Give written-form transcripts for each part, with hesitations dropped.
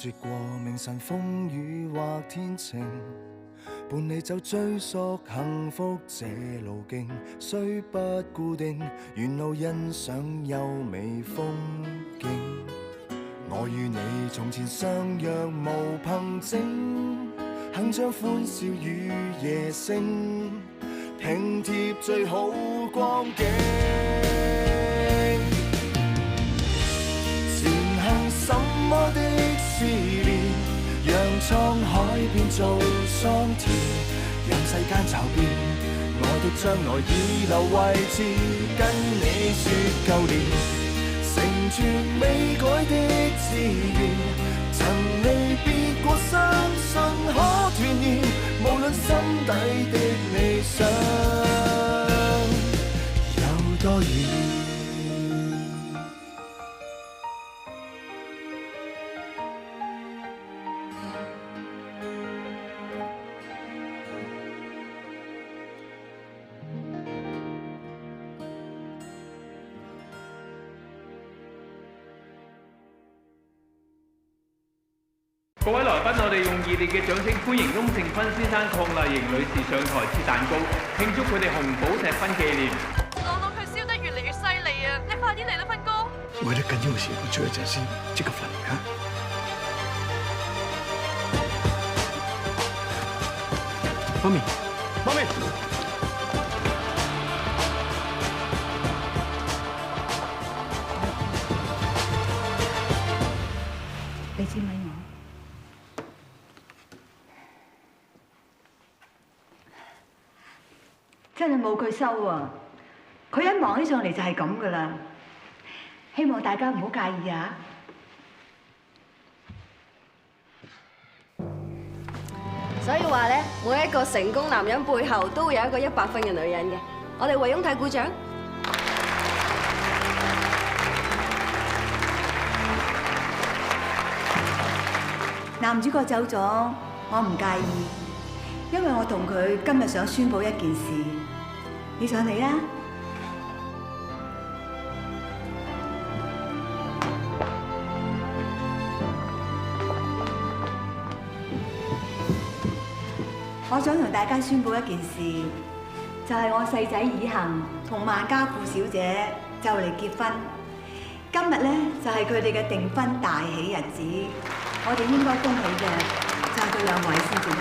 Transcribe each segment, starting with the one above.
說過明晨風雨或天晴，伴你走追溯幸福這路徑，雖不固定，沿路欣賞優美風景。我與你從前相約無憑證，鏗鏘歡笑與夜聲，拼貼最好光景。前行什麼的試煉，讓滄海變做桑田，讓世間驟變，我的將來已留位置，跟你說舊年。成全未改的志願，曾離別過，相信可團圓。無論心底的理想有多遠。各位來賓，我哋用熱烈嘅掌聲歡迎翁靜芬先生、鄺麗瑩女士上台切蛋糕，慶祝佢哋紅寶石婚紀念。我諗佢燒得越嚟越犀利啊！你快啲嚟啦，芬哥！為了緊要嘅事，我追一陣先，即刻返嚟啊！媽咪，媽咪，俾支咪我。真係冇佢收啊！佢一忙起上嚟就係咁噶啦。希望大家唔好介意啊！所以話咧，每一個成功男人背後都會有一個100分嘅女人嘅。我哋為翁太鼓掌。男主角走咗，我唔介意，因為我同佢今日想宣佈一件事。你上嚟啊！我想同大家宣佈一件事，就係我細仔以行同萬家富小姐就嚟結婚。今日咧就係佢哋嘅訂婚大喜日子，我哋應該恭喜嘅就係佢兩位先至啱。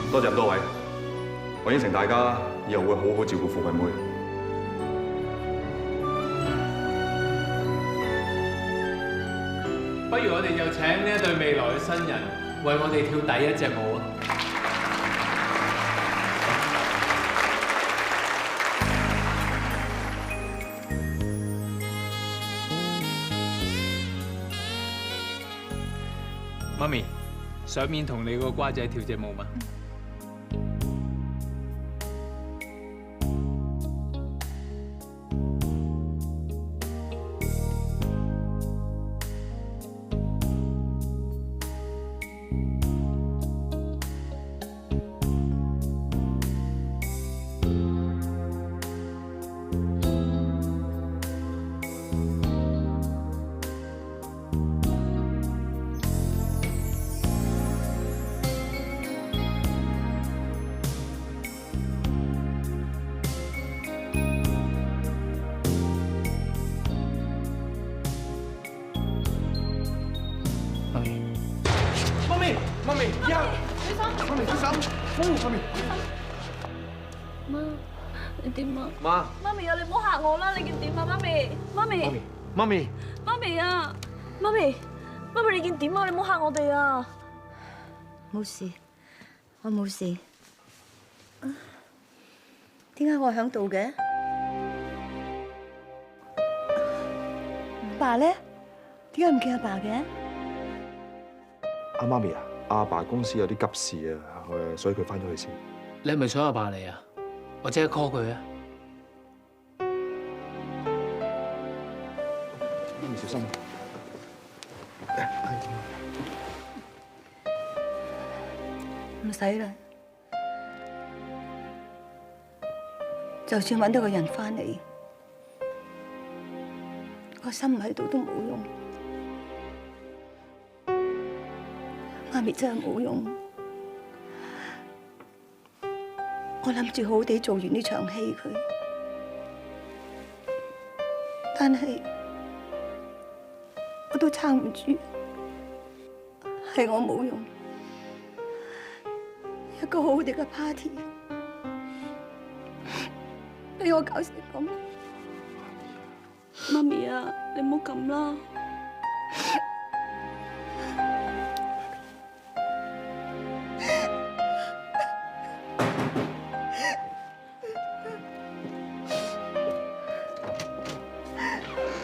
多謝咁多位，我應承大家以後會好好照顧富貴妹。不如我哋就請呢一對未來嘅新人為我哋跳第一隻舞啊！媽咪，上面同你個乖仔跳隻舞嘛？媽咪，一，媽咪，小心，媽咪，媽，你點啊？媽，媽咪啊，你唔好嚇我啦！你見點啊，媽咪？媽咪，媽咪，媽咪啊，媽咪，媽咪你見點啊？你唔好嚇我哋啊！冇事，我冇事。點解我喺度嘅？爸咧？點解唔見阿爸嘅？阿媽咪啊，阿爸公司有啲急事啊，所以佢翻咗去先。你係咪想阿爸嚟啊？我即刻 call 佢啊！媽咪小心。唔使啦。就算揾到個人翻嚟，個心唔喺度都冇用。媽咪真係冇用。我諗住好好地做完呢場戲佢，但係我都撐唔住，係我冇用。一個好好地嘅 party， 俾我搞成咁。媽咪啊，你唔好咁啦。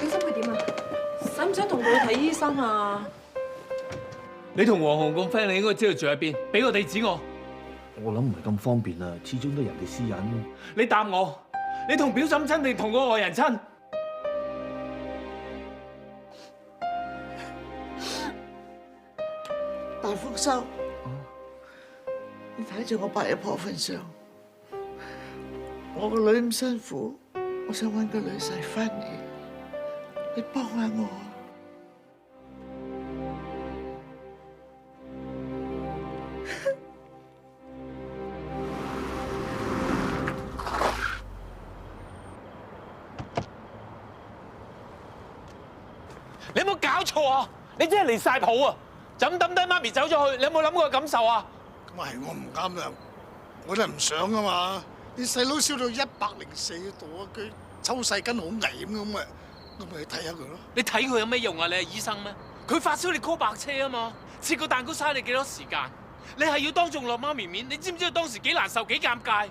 你心佢點啊？使唔使同佢去睇醫生啊？你同黃紅咁 friend，你應該知道住喺邊，俾個地址我。我諗唔係咁方便啊，始終都係人哋私隱。你答我，你同表嬸親定同個外人親？大豐收，你睇住我八一婆份上，我個女咁辛苦，我想揾個女婿翻嚟，你幫下我啊！你有冇搞錯啊？你真係離晒譜啊！就咁抌低媽咪走咗去，你有冇諗過感受啊？咁係我唔啱啦，我都係唔想噶嘛。啲細佬燒到104度啊，佢抽細筋好危險咁啊，我咪去睇下佢咯。你睇佢有咩用啊？你係醫生咩？佢發燒你 call 白車啊嘛，切個蛋糕嘥你幾多時間？你係要當眾落媽咪面，你知唔知道當時幾難受幾尷尬？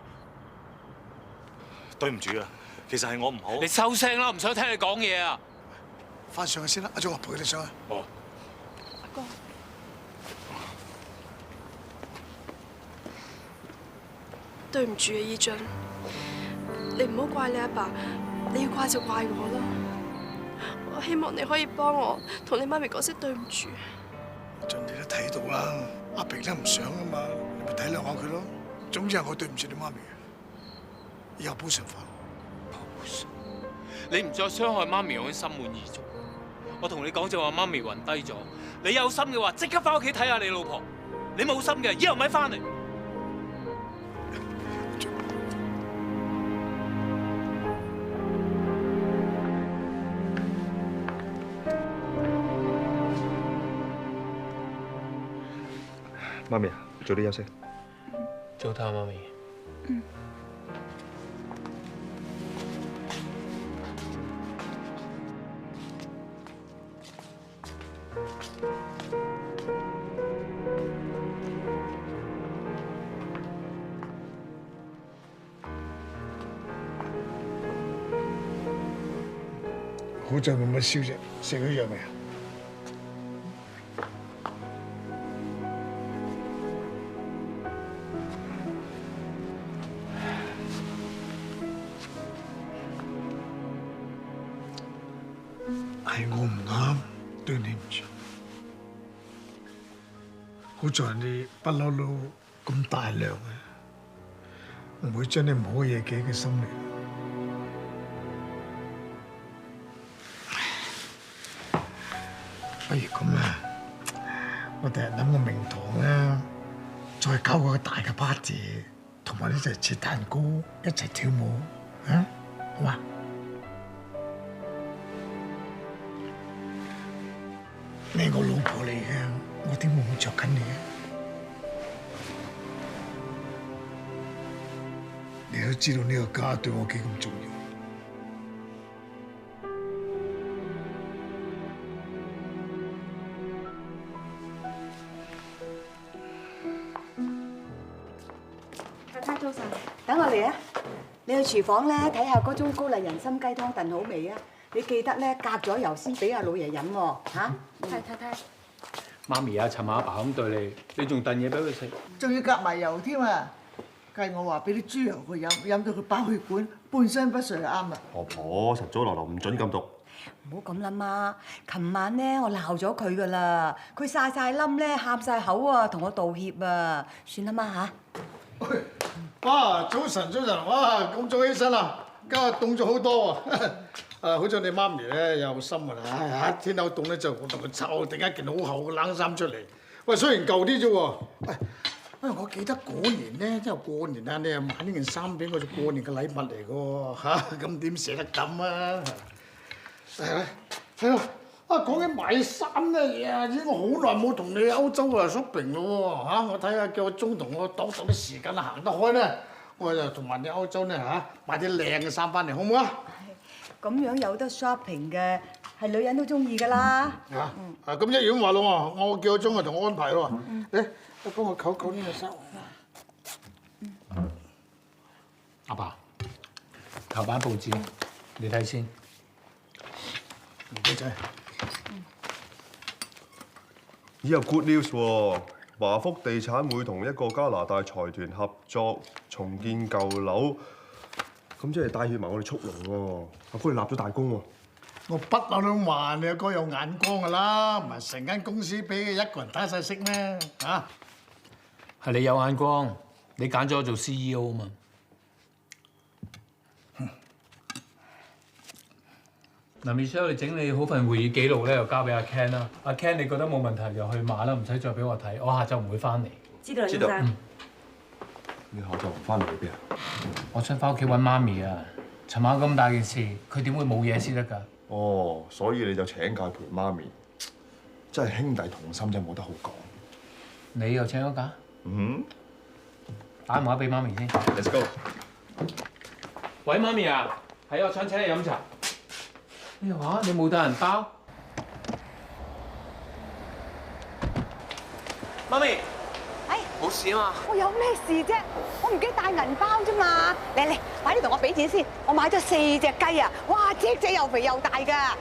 對唔住啊，其實係我唔好。你收聲啦，唔想聽你講嘢啊！翻上去先啦，阿忠，我陪你上去。哦。阿哥，對唔住啊，依俊，你唔好怪你阿爸，你要怪就怪我啦。我希望你可以幫我同你媽咪講聲對唔住。阿俊，你都睇到啦，阿平都唔想啊嘛，你咪體諒下佢咯。總之係我對唔住你媽咪嘅，以後補償翻。你唔再傷害媽咪，我已經心滿意足。我同你講就話媽咪暈低咗，你有心嘅話即刻翻屋企睇下你老婆。你冇心嘅，以後咪翻嚟。媽咪啊，早啲休息。早唞，媽咪。好在冇乜燒啫，食咗藥未啊？係我唔啱，對你唔住。好在你不嬲都咁大量嘅，唔會將你唔好嘅嘢記喺心裏。不如咁啦，我第日諗個名堂啦，再搞個大嘅 party， 同埋一齊切蛋糕，一齊跳舞，啊，好嘛？你係我老婆嚟嘅，我點會唔着緊你啊？你都知道呢個家對我幾咁重要。太太早晨，等我嚟啊！你去廚房咧睇下嗰盅高麗人參雞湯燉好未啊？你記得咧隔咗油先俾阿老爺飲喎嚇。太，媽咪啊，尋晚阿爸咁對你，你仲燉嘢俾佢食？仲要夾埋油添啊！計我話俾啲豬油佢飲，飲到佢爆血管，半身不遂就啱啦。婆婆晨早流流唔準咁讀。唔好咁啦媽，琴晚咧我鬧咗佢噶啦，佢晒冧咧，喊晒口啊，同我道歉啊，算啦媽嚇。哇！早晨，早晨，哇！咁早起身啦，今日凍咗好多喎。好彩你媽咪咧有心㗎啦。唉，天口凍咧就我同佢湊定一件好厚嘅冷衫出嚟。喂，雖然舊啲啫喎。我記得嗰年咧，即係過年啊，你又買呢件衫俾我做過年嘅禮物嚟㗎喎嚇，咁點捨得咁啊？係咯。講起買衫咧，呀！已經好耐冇同你歐洲啊 shopping 咯喎嚇，我睇下叫阿鐘同我度啲時間啊，行得開咧，我就同埋你歐洲咧嚇買啲靚嘅衫翻嚟，好唔好啊？咁樣有得 shopping 嘅，係女人都中意㗎啦。咁一樣話咯喎，我叫阿鐘啊同我安排咯喎。你幫我扣呢個衫。阿爸，頭版報紙，你睇先。唔該仔。以後 good news 喎，華福地產會同一個加拿大財團合作重建舊樓，咁即係帶挈埋我哋速龍喎。阿哥你立咗大功喎。我不嬲都話你阿哥有眼光㗎啦，唔係成間公司俾佢一個人打晒色咩？嚇！係你有眼光，你揀咗我做 CEO 啊嘛。嗱 ，Michelle， 你整理好份會議記錄咧，又交俾阿 Ken 啦。阿 Ken，你覺得冇問題就去買啦，唔使再俾我睇。我下晝唔會翻嚟。知道啦，先生。你下晝唔翻嚟去邊啊？我出翻屋企揾媽咪啊！尋晚咁大件事，佢點會冇嘢先得㗎？哦，所以你就請假陪媽咪，真係兄弟同心，真係冇得好講。你又請咗假？嗯。打電話俾媽咪先。Let's go。喂，媽咪啊，係我想請你飲茶。咩話？你冇帶銀包？媽咪，冇事啊嘛？我有咩事啫？我唔記得帶銀包啫嘛！嚟，快啲同我俾錢先！我買咗4隻雞啊！哇，隻隻又肥又大㗎！啊，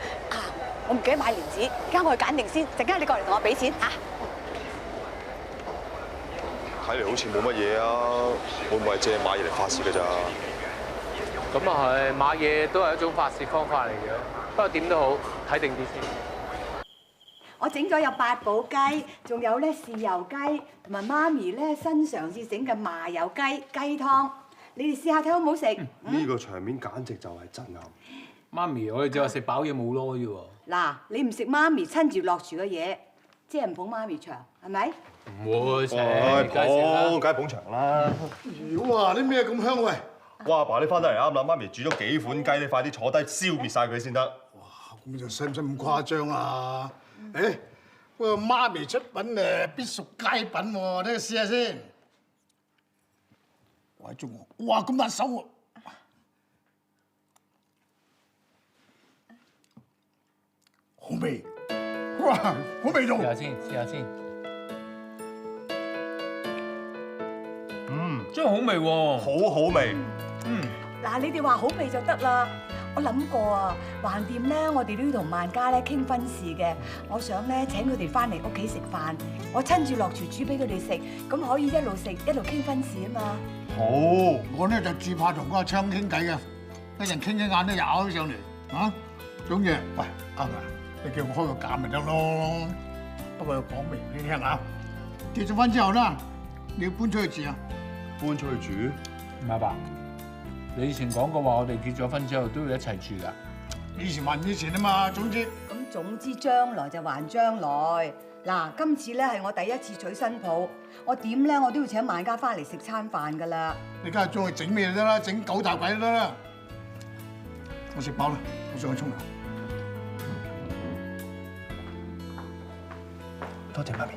我唔記得買蓮子，而家我去揀定先，陣間你過嚟同我俾錢嚇。睇嚟好似冇乜嘢啊，會唔會係借買嘢嚟發泄㗎咋？咁啊係，買嘢都係一種發泄方法嚟嘅。不過點都好，睇定啲先。我整咗有8寶雞，仲有咧豉油雞，同埋媽咪咧新嘗試整嘅麻油雞雞湯。你哋試下睇好唔好食？呢個場面簡直就係震撼。媽咪，我哋只係食飽嘢冇咯啫喎。嗱，你唔食媽咪親自落廚嘅嘢，即係唔捧媽咪場，係咪？唔會，梗係捧場啦。哇！啲咩咁香喂？哇！阿爸你翻得嚟啱啦，媽咪煮咗幾款雞，你快啲坐低消滅晒佢先得。哇！咁就使唔使咁誇張啊？誒，不過媽咪出品誒必屬佳品喎，等我試下先。喂，中喎！哇，咁辣手喎！好味！哇，好味道！試下先，試下先。真係好味喎！好好味。嗱，你哋話好味就得啦。我諗過啊，橫掂咧，我哋都要同萬家咧傾婚事嘅。我想咧請佢哋翻嚟屋企食飯，我親自落廚煮俾佢哋食，咁可以一路食一路傾婚事啊嘛。好，我咧就最怕同嗰個昌傾偈嘅，一陣傾一眼都咬起上嚟啊！總之，喂，啱啊，你叫我開個價咪得咯。不過講明你聽下，結咗婚之後啦，你要搬出去住啊？搬出去住？唔係爸，你以前講過話，我哋結咗婚之後都要一齊住㗎。以前還以前啊嘛，總之。咁總之將來就還將來。嗱，今次咧係我第一次娶新抱，我點咧我都要請萬家翻嚟食餐飯㗎啦。你梗係將佢整咩就得啦，整狗大鬼都得啦。我食飽啦，我上去沖涼。多謝媽咪。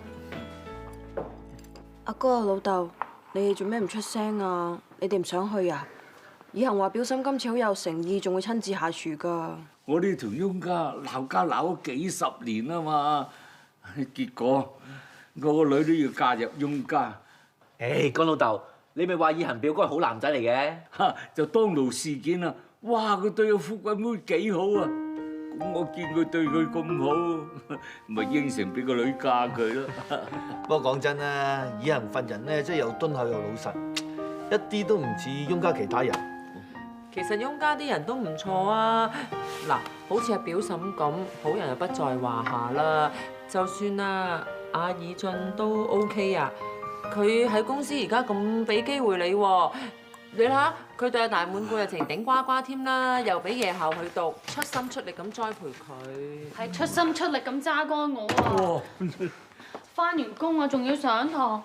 阿哥啊，老豆，你哋做咩唔出聲啊？你哋唔想去啊？以恒話表嬸今次好有誠意，仲會親自下廚㗎。我呢條翁家鬧交鬧咗幾十年啊嘛，結果我個女都要嫁入翁家。誒，江老豆，你咪話以恒表哥係好男仔嚟嘅，就當勞事件啦。哇，佢對個富貴妹幾好啊！咁我見佢對佢咁好，咪應承俾個女嫁佢咯。不過講真啦，以恒份人咧，真係又敦厚又老實，一啲都唔似翁家其他人。其實翁家啲人都唔錯啊！嗱，好似阿表嬸咁，好人又不在話下啦。就算啊，阿以俊都 OK 啊，佢喺公司而家咁俾機會你喎，你睇下佢對阿大滿貫日情頂呱呱添啦，又俾夜校去讀，出心出力咁栽培佢。係出心出力咁揸乾我啊！翻完工啊，仲要上堂，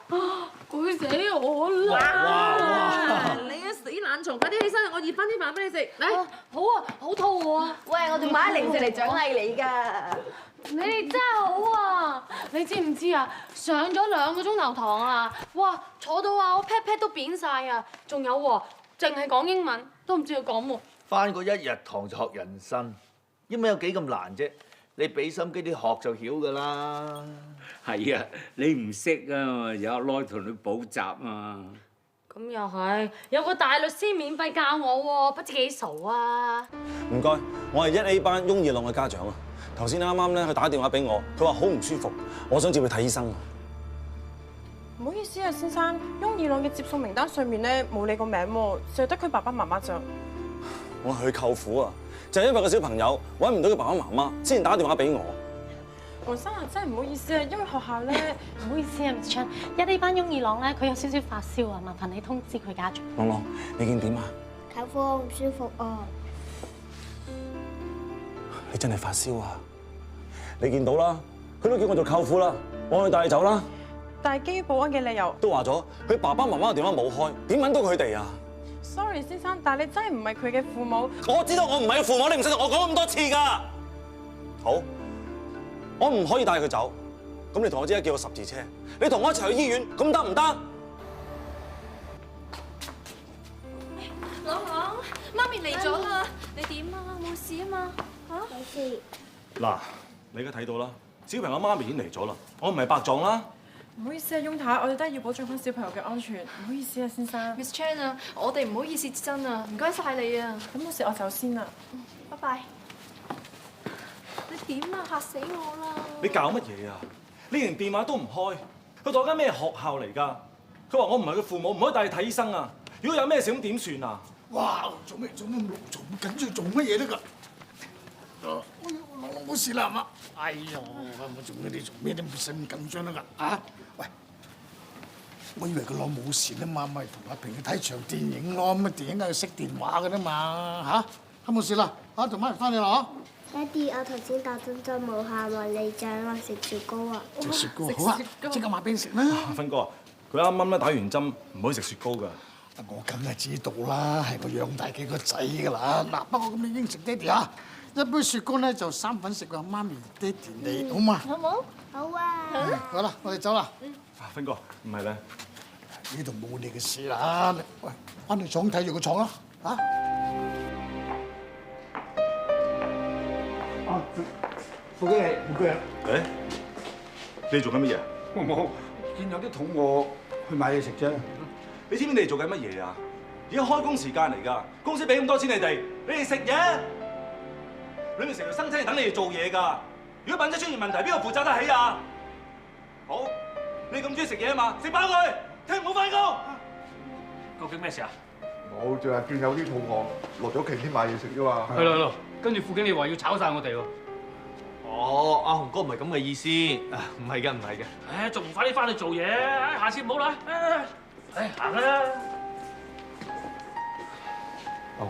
攰死我啦！你個死懶蟲，快啲起身，我熱翻啲飯俾你食。嚟，好啊，好肚餓啊！喂，我仲買零食嚟獎勵你㗎。你哋真係好啊！你知唔知啊？上咗2個鐘頭堂啊！哇，坐到啊，我 pat pat 都扁晒啊！仲有喎，淨係講英文都唔知佢講乜。翻過1日堂就學人生，英文有幾咁難啫？你俾心機啲學就曉㗎啦。係啊，你唔識啊，有阿內同你補習啊。咁又係，有個大律師免費教我喎，不知幾傻啊！唔該，我係1A 班翁二朗嘅家長啊。頭先啱啱咧，佢打電話俾我，佢話好唔舒服，我想接佢睇醫生啊。唔好意思啊，先生，翁二朗嘅接送名單上面咧冇你個名喎，淨係得佢爸爸媽媽咋。我係佢舅父啊，就係因為個小朋友揾唔到佢爸爸媽媽，先打電話俾我。黃生啊，真係唔好意思啊，因為學校咧唔好意思啊，Miss Chan，1A 班翁二朗咧，佢有少少發燒啊，麻煩你通知佢家長。朗朗，你見點啊？舅父，我唔舒服啊！你真係發燒啊？你見到啦，佢都叫我做舅父啦，我去帶你走啦。但係基於保安嘅理由，都話咗佢爸爸媽媽嘅電話冇開，點揾到佢哋啊 ？Sorry 先生，但係你真係唔係佢嘅父母。我知道我唔係佢父母，你唔使同我講咁多次㗎。好，我唔可以帶佢走，咁你同我即刻叫個10字車，你同我一齊去醫院，咁得唔得？朗朗，媽咪嚟咗啦，你點啊？冇事啊嘛？嚇？冇事。嗱，你而家睇到啦，小朋友媽咪已經嚟咗啦，我唔係白撞啦。唔好意思啊，翁太，我哋都係要保障翻小朋友嘅安全。唔好意思啊，先生。Miss Chan 啊，我哋唔好意思真啊，唔該晒你啊。咁冇事，我走先啦。拜拜。你點啊？嚇死我啦！你搞乜嘢啊？你連電話都唔開，佢讀間咩學校嚟㗎？佢話我唔係佢父母，唔可以帶你睇醫生啊！如果有咩事咁點算啊？哇！做咩咁緊張做乜嘢得㗎？我冇事啦，係嘛？哎呀，我做咩？你做咩都唔使咁緊張得㗎？啊！喂，我以為佢攞冇事啊嘛，咪同阿平去睇場電影咯。咁啊，電影梗係熄電話㗎啦嘛，嚇！冇事啦，嚇，同媽咪翻嚟啦，爹哋，我頭先打針針冇喊喎，你獎我食雪糕啊！食雪糕好啊，即刻買俾你食啦。芬哥，佢啱啱咧打完針，唔可以食雪糕㗎。我梗係知道啦，係我養大幾個仔㗎啦。嗱，不過咁你應承爹哋啊，一杯雪糕咧就3份食個媽咪、爹哋你，好嘛？好冇？好啊！好啦，我哋走啦。芬哥，唔係咧，呢度冇你嘅事啦。喂，翻去廠睇住個廠啦，嚇！副經理，副經理。誒，你做緊乜嘢？我冇見有啲肚餓，去買嘢食啫。你知唔知你哋做緊乜嘢啊？而家開工時間嚟㗎，公司俾咁多錢你哋食嘢？裏面成條生車等你哋做嘢㗎。如果品質出現問題，邊個負責得起啊？好，你咁中意食嘢啊嘛，食飽佢，聽唔好翻工。究竟咩事啊？冇，就係見有啲肚餓，落咗期先買嘢食啫嘛。係咯，跟住副經理話要炒晒我哋喎。哦，阿雄哥唔係咁嘅意思，唔係嘅，唔係嘅。仲唔快啲翻去做嘢？下次唔好啦。行啦。哦，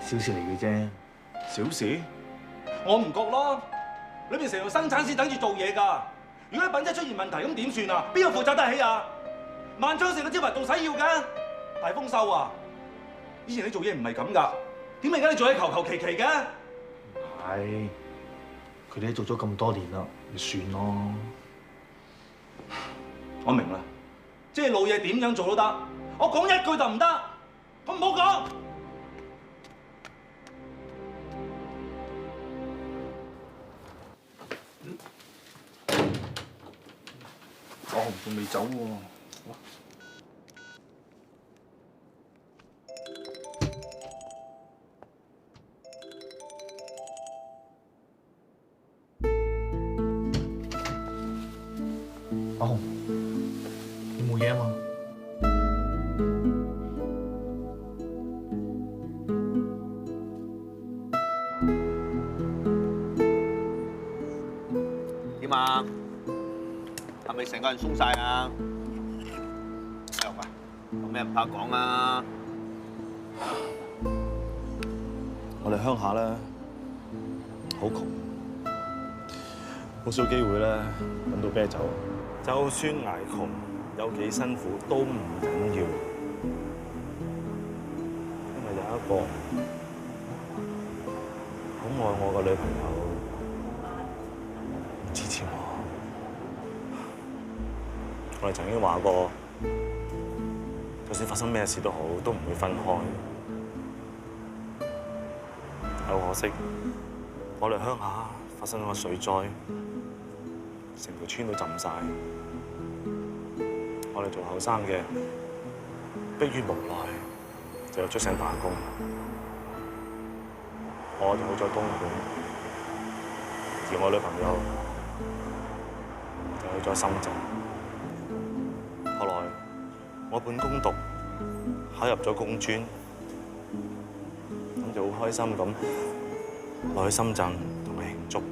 小事嚟嘅啫。小事？我唔覺咯。裏面成條生產線等住做嘢㗎。如果品質出現問題，咁點算啊？邊個負責得起啊？萬昌城個招牌做使要㗎，大豐收啊！以前你做嘢唔係咁㗎，點解而家你做嘢求求其其嘅？係，佢哋都做咗咁多年啦，咪算咯。我明啦，即係老嘢點樣做都得，我講一句就唔得，我唔好講。阿雄仲未走喎。阿雄，你冇嘢啊嘛？點啊？係咪成個人鬆晒啊？咩唔怕講啊？我哋鄉下咧好窮，好少機會咧揾到啤酒。就算捱窮，有幾辛苦都唔緊要，因為有一個好愛我嘅女朋友支持我。我哋曾經話過，就算發生咩事都好，都唔會分開。好可惜，我哋鄉下發生咗個水災，成條村都浸晒。我哋做後生嘅，迫於無奈，就要出省打工。我就好在東莞，而我女朋友就去咗深圳。後來我本攻讀，考入咗工專，咁就好開心咁落去深圳同佢慶祝。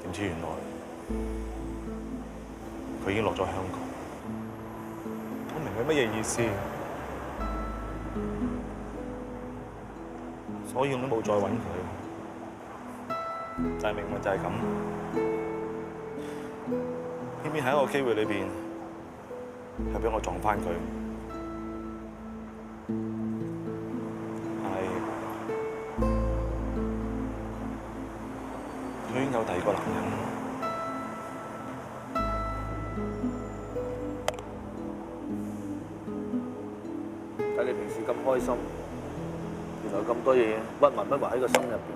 點知原來佢已經落咗香港。我明佢乜嘢意思，所以我都冇再揾佢。但係命運就係咁。偏偏喺一個機會裏邊，又俾我撞翻佢。但係佢已經有第二個男人。睇你平時咁開心，原來咁多嘢屈埋喺個心入邊。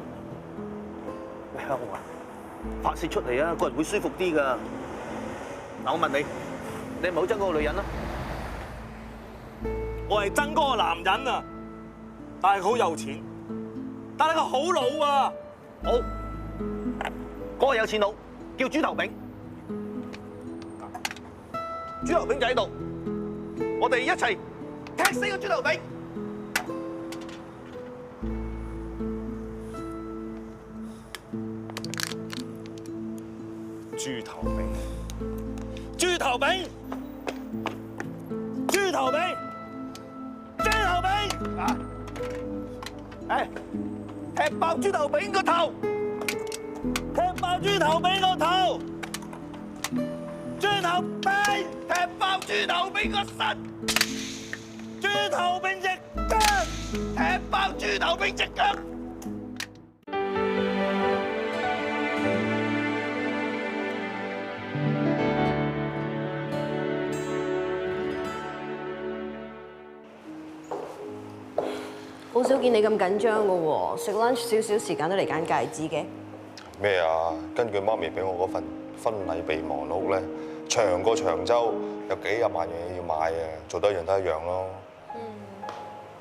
喂，香紅啊，發泄出嚟啊，個人會舒服啲㗎。嗱，我問你，你係咪好憎嗰個女人啊？我係憎嗰個男人啊，但係佢好有錢，但係佢好老啊。好，嗰個有錢佬叫豬頭炳，豬頭炳就喺度，我哋一齊踢死個豬頭炳。豬頭炳。豬頭炳，豬頭炳，豬頭炳啊！誒，踢爆豬頭炳個頭，踢爆豬頭炳個頭，豬頭炳，踢爆豬頭炳個身，豬頭炳隻腳，踢爆豬頭炳隻腳。好少見你咁緊張㗎喎，食 lunch 少少時間都嚟揀戒指嘅。咩啊？根據媽咪俾我嗰份婚禮備忘錄咧，長過長洲，有幾廿萬樣嘢要買啊，做得一樣得一樣咯。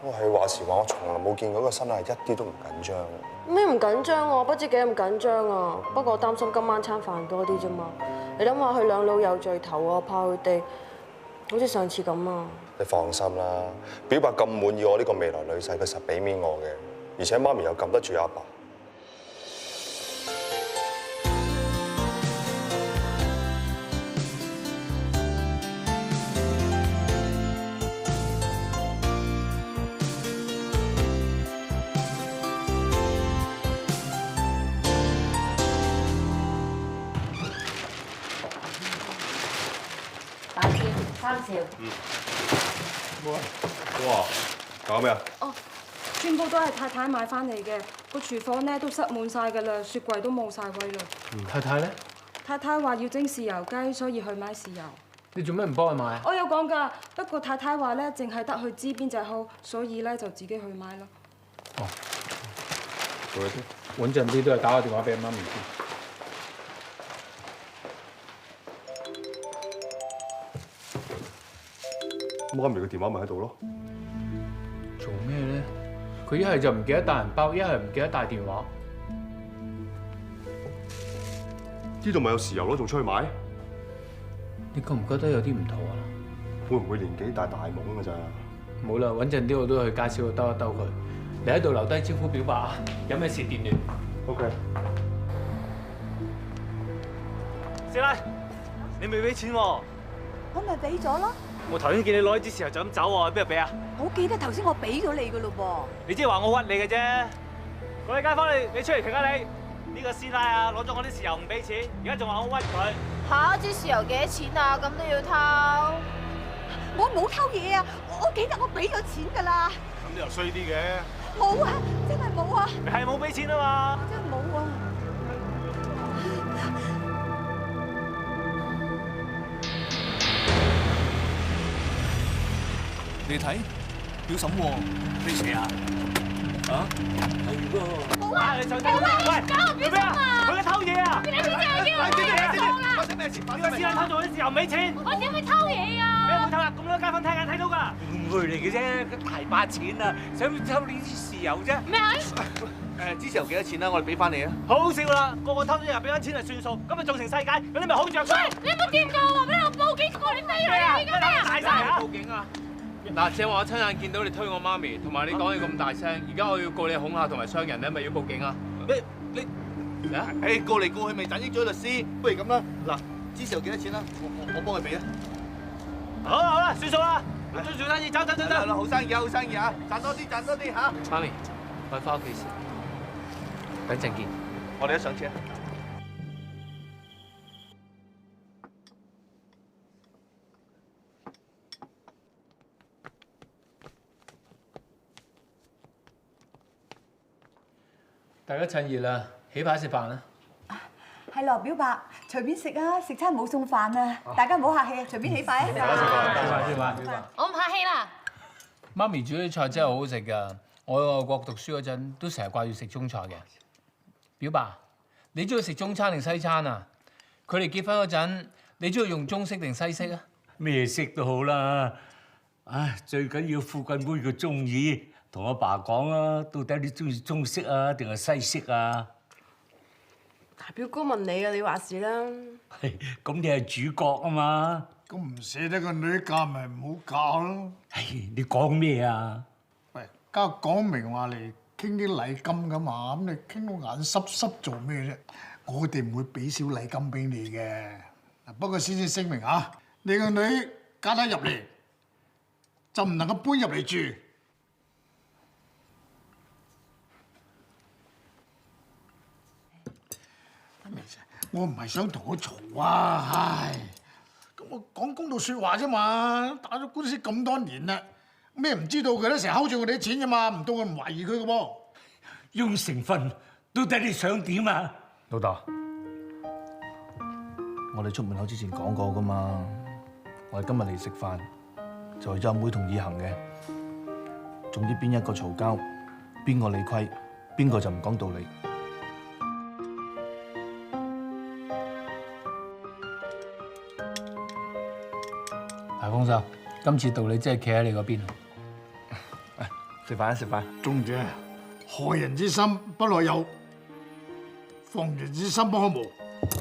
我係話時話，我從來冇見過個新娘一啲都唔緊張。咩唔緊張啊？不知幾咁緊張啊！不過我擔心今晚餐飯多啲啫嘛。你諗下，佢兩老有聚頭啊，怕佢哋好似上次咁啊。你放心啦，表白咁滿意我呢個未來女婿，佢實俾面我嘅，而且媽咪又撳得住阿爸。打字3兆。哇！搞咩啊？哦，全部都係太太買翻嚟嘅，個廚房咧都塞滿晒㗎啦，雪櫃都冇晒位啦。太太咧？太太話要蒸豉油雞，所以去買豉油。你做咩唔幫佢買啊？我有講㗎，不過太太話咧，淨係得佢知邊隻好，所以咧就自己去買咯。哦，做啲穩陣啲，都係打個電話俾媽咪先。媽咪嘅電話咪喺度咯。做咩咧？佢一係就唔記得帶銀包，一係唔記得帶電話。呢度咪有豉油咯，仲出去買？你覺唔覺得有啲唔妥啊？會唔會年紀大大懵㗎咋？冇啦，穩陣啲我都去街市度兜一兜佢。你喺度留低招呼表白啊！有咩事電聯。OK。師奶，你未俾錢喎？我咪俾咗咯。我頭先見你攞呢支豉油就咁走喎，邊度俾啊？我記得頭先我俾咗你噶咯噃。你即係話我屈你嘅啫。各位街坊，你出嚟停下你！呢個師奶啊，攞咗我啲豉油唔俾錢，而家仲話我屈佢。嚇！支豉油幾多錢啊？咁都要偷？我冇偷嘢啊！我記得我俾咗錢㗎啦。咁你又衰啲嘅。冇啊，真係冇啊！你係冇俾錢啊嘛？真係冇啊！你睇，表嬸喎，你誰啊？啊？係喎。冇啊！你上喂，搞我表嬸啊！佢偷嘢啊！你知唔知啊？叫我發生咩事？呢個師奶偷咗啲豉油唔俾錢。我點會偷嘢啊？你冇偷啊！咁多街坊睇眼睇到㗎。誤會嚟嘅啫，佢大把錢啊，想偷呢啲豉油啫。咩啊？支豉油幾多錢啊？我哋俾翻你啊！好笑啦，個個偷咗又俾翻錢係算數，咁咪造成世界，咁你咪好着數。喂，你有冇掂過我？俾我報警過你飛嚟啊！而家咩啊？大晒啊！報警啊！嗱，正話我親眼見到你推我媽咪，同埋你講嘢咁大聲，而家我要告你恐嚇同埋傷人咧，咪要報警啊？你啊？誒，告嚟告去咪賺益咗律師，不如咁啦，嗱，支豉油幾多錢啊？我幫佢俾啊！好啦，算數啦，做生意，走。啦，好生意啊，好生意啊，賺多啲嚇！媽咪，我翻屋企先，等陣見。我哋一上車。大家趁熱啦，起牌食飯啦。係咯，表白，隨便食啊！食餐冇餸飯啊！大家唔好客氣啊，隨便起牌啊！食飯。我唔客氣啦。媽咪煮啲菜真係好好食㗎，我喺外國讀書嗰陣都成日掛住食中菜嘅。表白，你中意食中餐定西餐啊？佢哋結婚嗰陣，你中意用中式定西式啊？咩式都好啦，唉，最緊要富貴妹佢中意。同阿爸講啊，到底你中意中式啊定係西式啊？大表哥問你啊，你話事啦。咁你係主角啊嘛。咁唔捨得個女嫁咪唔好嫁咯。你講咩啊？喂，家講明話嚟傾啲禮金㗎嘛，咁你傾到眼濕濕做咩啫？我哋唔會俾少禮金俾你嘅。不過先聲明啊，你個女嫁得入嚟就唔能夠搬入嚟住。我唔係想同佢嘈啊，唉，咁我講公道説話啫嘛，打咗官司咁多年啦，咩唔知道佢咧，成日睺住我哋啲錢啫嘛，唔到我唔懷疑佢嘅噃。用成分，到底你想點啊？老豆，我哋出門口之前講過噶嘛，我哋今日嚟食飯就係咗阿妹同以行嘅，總之邊一個嘈交，邊個理虧，邊個就唔講道理。大豐收，今次道理真係企喺你嗰邊。食飯食飯。鍾姐，害人之心不內有，防人之心不可無。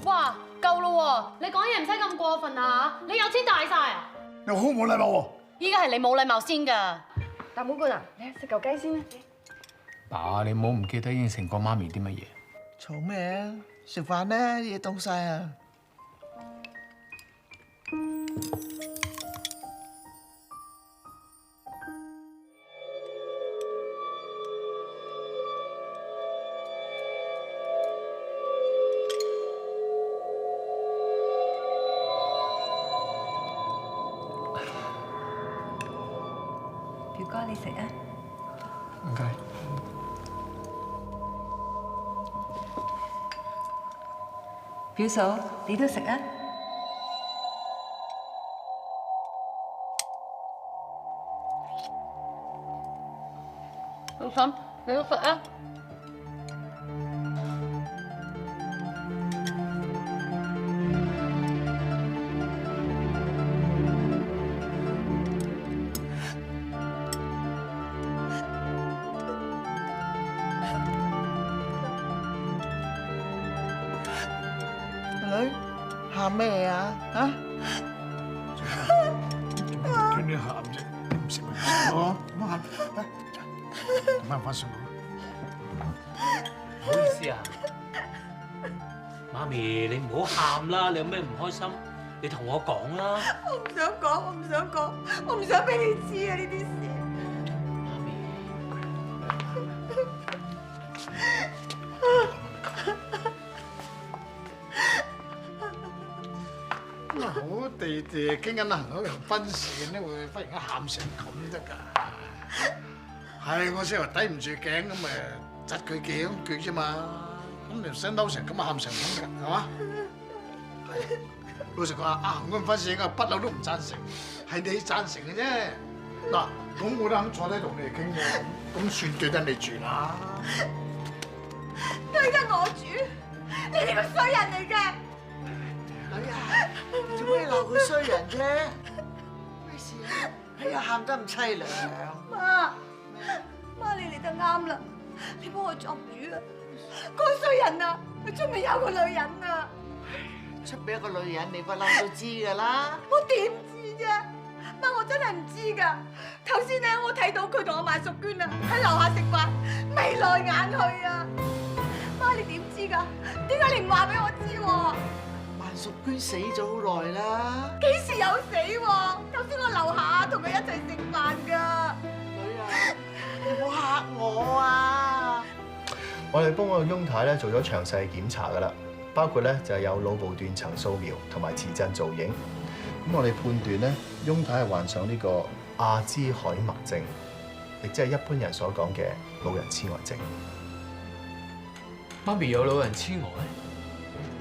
哇，夠咯喎！你講嘢唔使咁過分啊！你有錢大晒啊！你好冇禮貌喎！依家係你冇禮貌先㗎。大妹姑娘，你食嚿雞先啦。爸，你唔好唔記得應承過媽咪啲乜嘢。嘈咩啊？食飯啦，嘢凍晒啊！表哥，你食啊？唔該。表嫂，你都食啊？老嬸，你都食啊？女喊咩啊？嚇！見你喊啫，你唔食咪唔好喊，嚟，翻上嚟。唔好意思啊，媽咪你唔好喊啦，你有咩唔開心？你同我講啦。我唔想講，我唔想講，我唔想俾你知啊呢啲事。咁啊，好地地傾緊行嗰條奔線咧，會忽然間喊成咁得㗎？係我先話抵唔住頸咁咪窒佢幾句啫嘛。咁你唔使嬲成咁啊，喊成咁㗎，係嘛？係。老實講啊，行嗰條奔線啊，不嬲都唔贊成，係你贊成嘅啫。嗱，咁我都肯坐低同你哋傾喎，咁算對得你住啦。對得我住？你哋個衰人嚟嘅！女啊，做咩鬧佢衰人啫？咩事啊？哎呀，喊得咁凄涼。媽，你嚟得啱啦，你幫我作主啊！嗰個衰人啊，佢出面有個女人啊！出邊一個女人，你不嬲都知㗎啦。我點知啫？媽，我真係唔知㗎。頭先咧，我睇到佢同我萬淑娟啊喺樓下食飯，眉來眼去啊！媽，你點知㗎？點解你唔話俾我知喎？萬淑娟死咗好耐啦。幾時有死喎？頭先我樓下同佢一齊食飯㗎。女啊，你唔好嚇我啊！我哋幫個翁太咧做咗詳細檢查㗎啦，包括咧就係有腦部斷層掃描同埋磁振造影。咁我哋判斷咧，翁太係患上呢個亞茲海默症，亦即係一般人所講嘅老人痴呆症。媽咪有老人痴呆？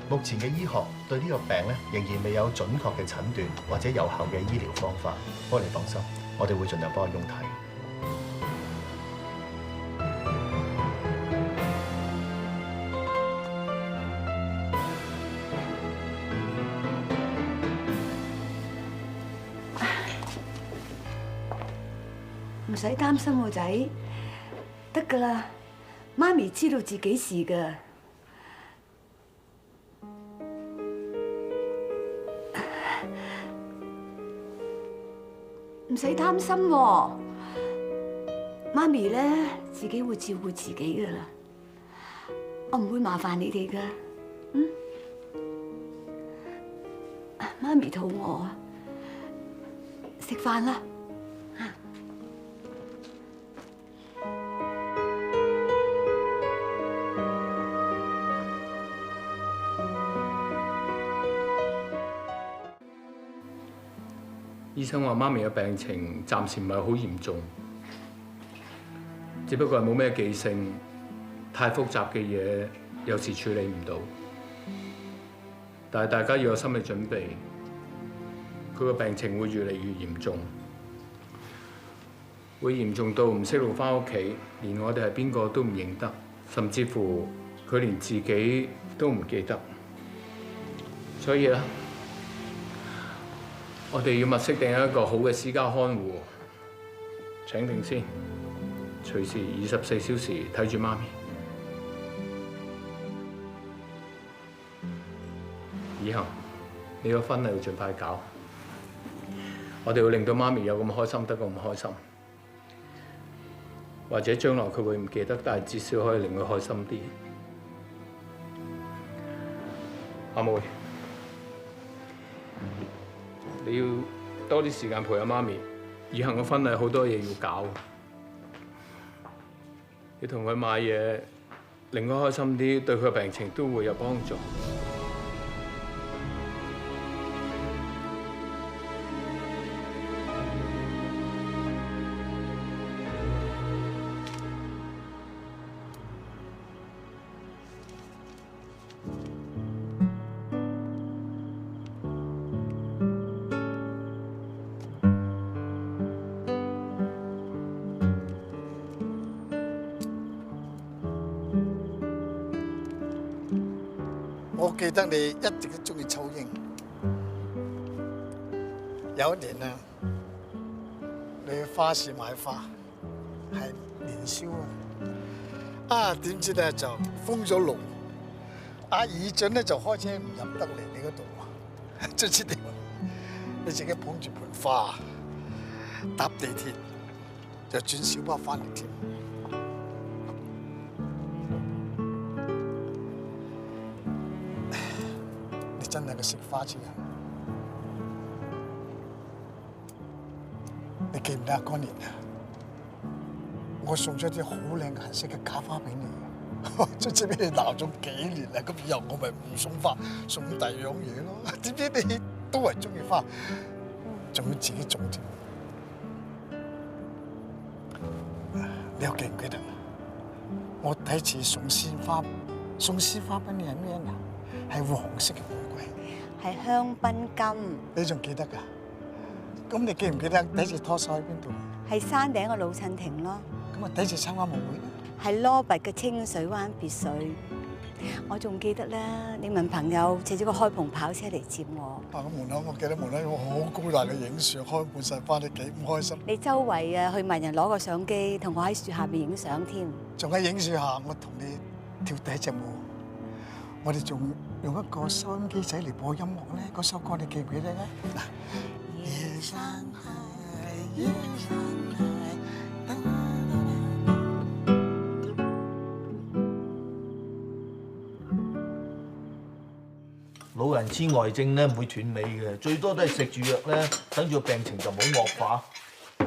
目前嘅醫學對呢個病咧仍然未有準確嘅診斷或者有效嘅醫療方法。不過你放心，我哋會盡量幫阿翁太。唔使擔心，個仔得㗎啦，媽咪知道自己事㗎。唔使擔心喎，媽咪咧自己會照顧自己㗎啦，我唔會麻煩你哋㗎。媽咪肚餓啊，食飯啦。醫生話媽咪嘅病情暫時唔係好嚴重，只不過係冇咩記性，太複雜嘅嘢有時處理唔到。但係大家要有心理準備，佢個病情會越嚟越嚴重，會嚴重到唔識路返屋企，連我哋係邊個都唔認得，甚至乎佢連自己都唔記得。所以咧，我哋要物色定一個好嘅私家看護，請定先，隨時24小時睇住媽咪。以後你個婚禮要盡快搞，我哋要令到媽咪有咁開心得咁開心，或者將來佢會唔記得，但係至少可以令佢開心啲。阿妹，你要多啲時間陪阿媽咪，以後嘅婚禮好多嘢要搞，你同佢買嘢，令佢開心啲，對佢嘅病情都會有幫助。我記得你一直都中意秋英。有一年啊，你去花市買花，係年宵啊，點知咧就封咗路，阿爾俊咧就開車唔入得嚟你嗰度喎，最知點？你自己捧住盆花，搭地鐵就轉小巴翻嚟添。真係個食花之人。記唔得嗰年啊？我送咗啲好靚顏色嘅假花俾你，卒之俾你鬧咗幾年啦，咁以後我咪唔送花，送第二樣嘢咯。點知你都係中意花，仲要自己種添。你又記唔記得？我第一次送鮮花俾你係咩啊？係黃色嘅玫瑰，係香檳金。你仲記得㗎？咁你記唔記得第一次拖手喺邊度？係山頂嘅老襯亭咯。咁啊，第一次參加舞會咧？係羅拔嘅清水灣別墅。我仲記得咧，你問朋友借咗個開篷跑車嚟接我。啊，咁門口我記得門口有好高大嘅影樹，開滿晒花，你幾唔開心？你周圍啊去問人攞個相機，同我喺樹下邊影相添。仲喺影樹下，我同你跳第一隻舞。我哋仲用一個收音機仔嚟播音樂咧，嗰首歌你記唔記得咧？嗱，夜山下，夜山下。老人痴呆症咧唔會斷尾嘅，最多都係食住藥咧，等住個病情就冇惡化。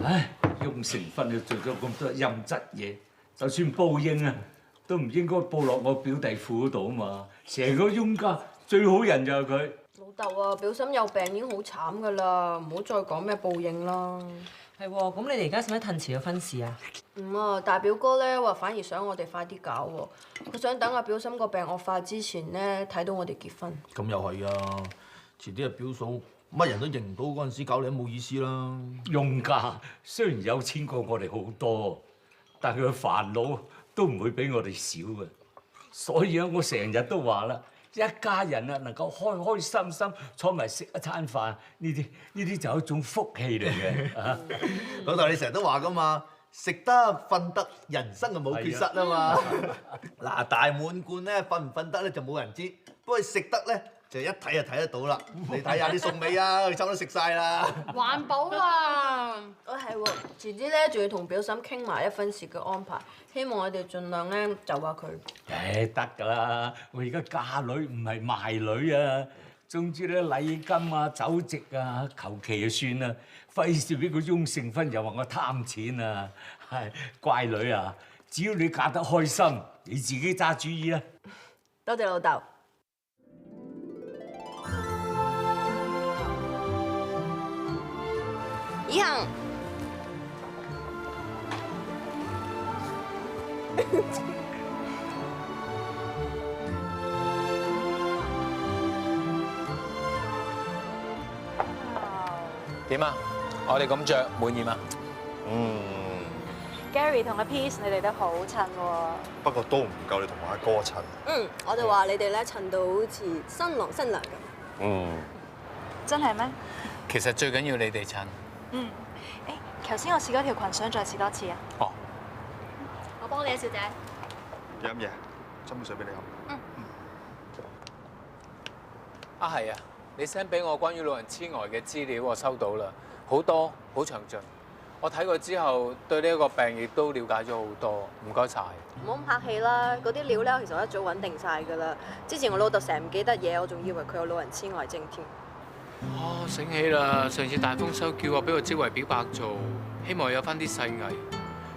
唉，翁成芬又做咗咁多陰質嘢，就算報應啊，都唔應該報落我表弟婦嗰度啊嘛！成個翁家最好人就係佢。老豆啊，表嬸有病已經好慘噶啦，唔好再講咩報應啦。係喎，咁你哋而家使唔使褪遲個婚事啊？唔啊，大表哥咧話反而想我哋快啲搞喎，佢想等阿表嬸個病惡化之前咧睇到我哋結婚。咁又係啊！遲啲阿表嫂乜人都認唔到嗰陣時，搞你都冇意思啦。翁家雖然有錢過我哋好多，但佢嘅煩惱都唔會比我哋少嘅。所以啊，我成日都話啦，一家人啊能夠開開心心坐埋食一餐飯，呢啲就係一種福氣嚟嘅。啊，老豆你成日都話噶嘛，食得瞓得，人生就冇缺失啊嘛。嗱，大滿貫咧瞓唔瞓得咧就冇人知，不過食得咧就一睇就睇得到啦。你睇下啲餸尾啊，佢差唔多食晒啦。環保啊！係喎，遲啲咧仲要同表嬸傾埋一婚事嘅安排，希望我哋盡量咧就下佢。誒得㗎啦，我而家嫁女唔係賣女啊，總之咧禮金啊、酒席啊，求其就算啦，費事俾個翁成芬又話我貪錢啊！係乖女啊，只要你嫁得開心，你自己揸主意啦。多謝老豆。以行。點啊？我哋咁着滿意嗎？Gary 同阿 Peace 你哋都好襯喎。不過都唔夠你同我阿哥襯。我哋話你哋咧襯到好似新郎新娘咁。真係咩？其實最緊要你哋襯。頭先我試嗰條裙，想再試多次啊。哦。我幫你啊，小姐。飲嘢，斟杯水俾你飲。啊係啊，你 send 俾我關於老人痴呆嘅資料，我收到啦，好多好詳盡。我睇過之後，對呢一個病亦都了解咗好多，唔該晒。唔好咁客氣啦，嗰啲料咧其實我一早穩定晒㗎啦。之前我老豆成日唔記得嘢，我仲以為佢有老人痴呆症添。哦，醒起啦！上次大豐收叫我俾個職位表白做，希望有翻啲細藝。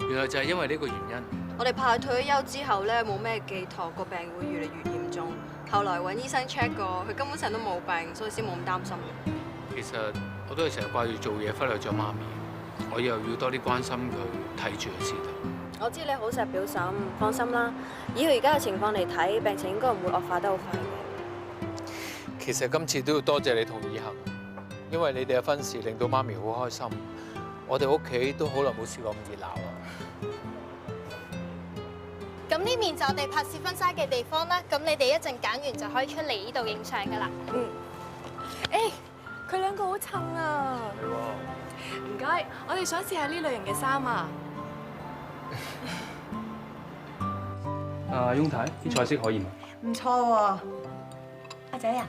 原來就係因為呢個原因。我哋怕佢退咗休之後咧冇咩寄託，個病會越嚟越嚴重。後來揾醫生 check 過，佢根本成日都冇病，所以先冇咁擔心。其實我都係成日掛住做嘢，忽略咗媽咪。我又要多啲關心佢，睇住佢先得。我知你好錫表嬸，放心啦。以佢而家嘅情況嚟睇，病情應該唔會惡化得好快嘅。其實今次都要多謝你同以恒，因為你哋嘅婚事令到媽咪好開心。我哋屋企都好耐冇試過咁熱鬧啦。咁呢面就我哋拍攝婚紗嘅地方啦。咁你哋一陣揀完就可以出嚟呢度影相噶啦。佢兩個好襯啊！唔該，我哋想試下呢類型嘅衫啊。翁太，啲菜式可以嗎？唔錯喎，阿仔啊，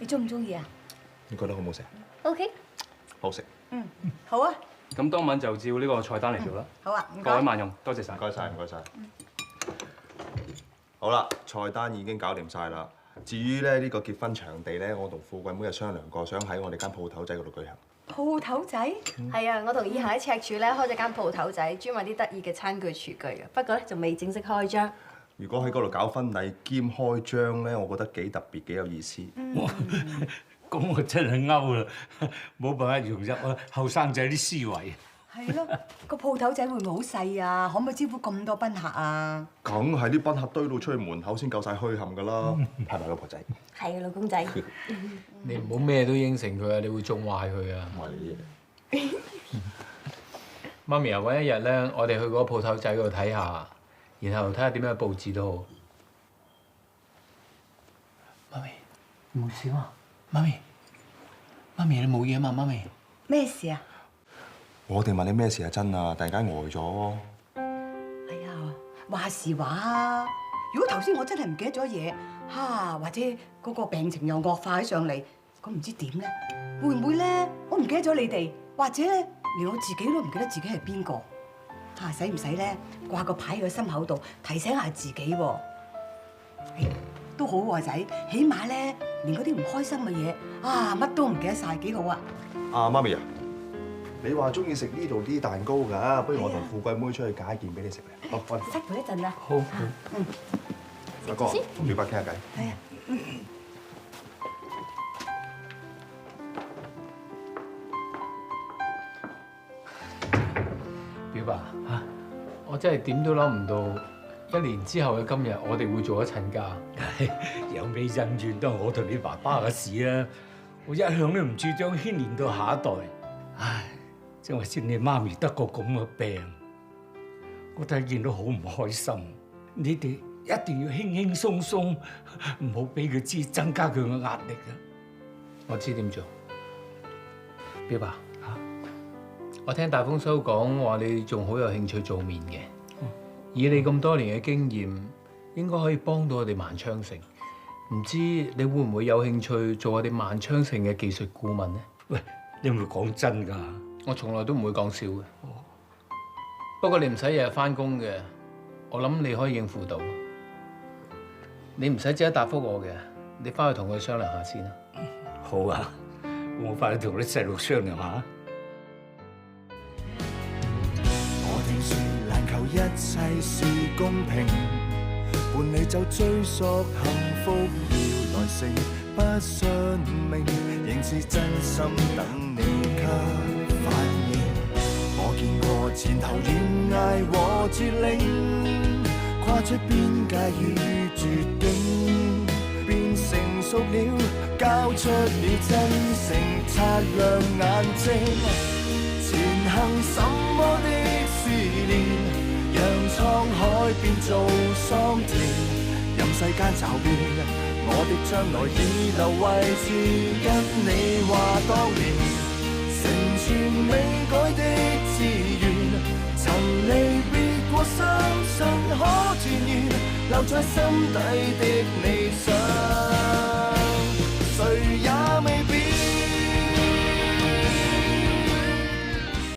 你中唔中意啊？你覺得好唔好食 ？OK。好食。好啊。咁當晚就照呢個菜單嚟做啦。好啊，唔該。各位萬用，多謝晒。唔該晒，唔該晒。好啦，菜單已經搞掂晒啦。至於咧呢個結婚場地咧，我同富貴妹又商量過，想喺我哋間鋪頭仔嗰度舉行。鋪頭仔？係啊，我同以行喺赤柱咧開咗間鋪頭仔，專賣啲得意嘅餐具廚具嘅。不過咧，仲未正式開張。如果喺嗰度搞婚禮兼開張咧，我覺得幾特別，幾有意思。咁我真係勾啦，冇辦法融入啊後生仔啲思維。係咯，個鋪頭仔會唔會好細啊？可唔可以招呼咁多賓客啊？梗係啲賓客堆到出去門口先夠晒墟冚㗎啦，係咪老婆仔？係啊，老公仔。你唔好咩都應承佢啊，你會縱壞佢啊。媽咪啊，揾一日咧，我哋去嗰個鋪頭仔嗰度睇下，然後睇下點樣佈置都好。媽咪，冇事嘛？媽咪你冇嘢嘛？媽咪。咩事啊？我哋問你咩事啊？真啊，突然間呆咗。哎呀，話時話啊！如果頭先我真係唔記得咗嘢，或者嗰個病情又惡化起上嚟，咁唔知點咧？會唔會咧？我唔記得咗你哋，或者咧連我自己都唔記得自己係邊個？使唔使咧掛個牌喺個心口度提醒下自己喎？都好喎，仔，起碼咧連嗰啲唔開心嘅嘢乜都唔記得晒，幾好啊！媽咪啊！你話中意食呢度啲蛋糕㗎，不如我同富貴妹出去揀一件俾你食咧。好，我哋失陪一陣啦。好。阿哥，表伯傾下偈。係啊。表伯嚇，我真係點都諗唔到，1年之後嘅今日，我哋會做一親家。有咩恩怨都係我同你爸爸嘅事啊！我一向都唔主張牽連到下一代。唉。正話先，你媽咪得個咁嘅病，我睇見到好唔開心。你哋一定要輕輕鬆鬆，唔好俾佢知，增加佢嘅壓力啊！我知點做，表伯我聽大豐收講話，你仲好有興趣做麵嘅。以你咁多年嘅經驗，應該可以幫到我哋萬昌城。唔知你會唔會有興趣做我哋萬昌城嘅技術顧問呢？喂，你有冇講真㗎？我從來都唔會講笑嘅。不過你唔使日日翻工嘅，我諗你可以應付到。你唔使即刻答覆我嘅，你翻去同佢商量下先啦。好啊，我翻去同啲細路商量下。我聽說難求一切是公平，伴你走追溯幸福要來成，不信命，仍是真心等你給反應。我見過前頭懸崖和絕嶺，跨出邊界與絕境，變成熟了，交出了真誠，擦亮眼睛。前行什麼的試煉，讓滄海變做桑田，任世間驟變。我的將來已留位置，跟你話當年成全未改的志願，曾離別過相信可團圓，留在心底的理想。